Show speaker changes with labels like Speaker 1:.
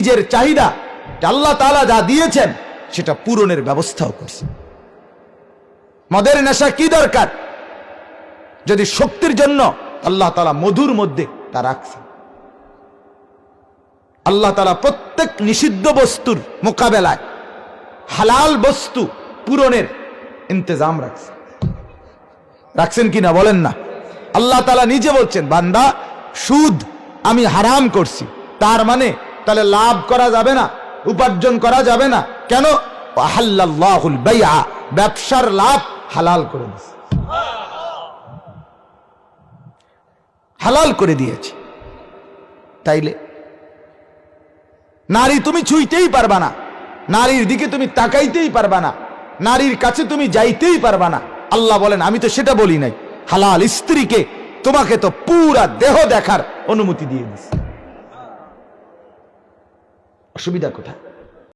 Speaker 1: নিজের চাহিদা আল্লাহ তাআলা যা দিয়েছেন সেটা পূরণের ব্যবস্থাও করছে। মদের নেশা কি দরকার যদি শক্তির জন্য আল্লাহ তাআলা মধুর মধ্যে তা রাখছেন। আল্লাহ তাআলা প্রত্যেক নিষিদ্ধ বস্তুর মোকাবেলায় হালাল বস্তু পূরণের ইন্তজাম রাখছেন কিনা বলেন না। আল্লাহ তাআলা নিজে বলছেন, বান্দা সুদ আমি হারাম করছি, তার মানে তাহলে লাভ করা যাবে না, উপার্জন করা যাবে না। কেন? আহাল্লাল্লাহুল বাইআ, ব্যবসার লাভ হালাল করে দিয়েছে, হালাল করে দিয়েছে। তাইলে নারী তুমি ছুঁইতেই পারবা না, নারীর দিকে তুমি তাকাইতেই পারবা না, নারীর কাছে তুমি যাইতেই পারবা না। আল্লাহ বলেন আমি তো সেটা বলি নাই, হালাল স্ত্রীকে তোমাকে তো পুরা দেহ দেখার অনুমতি দিয়ে দিচ্ছে। অসুবিধা কোথায়?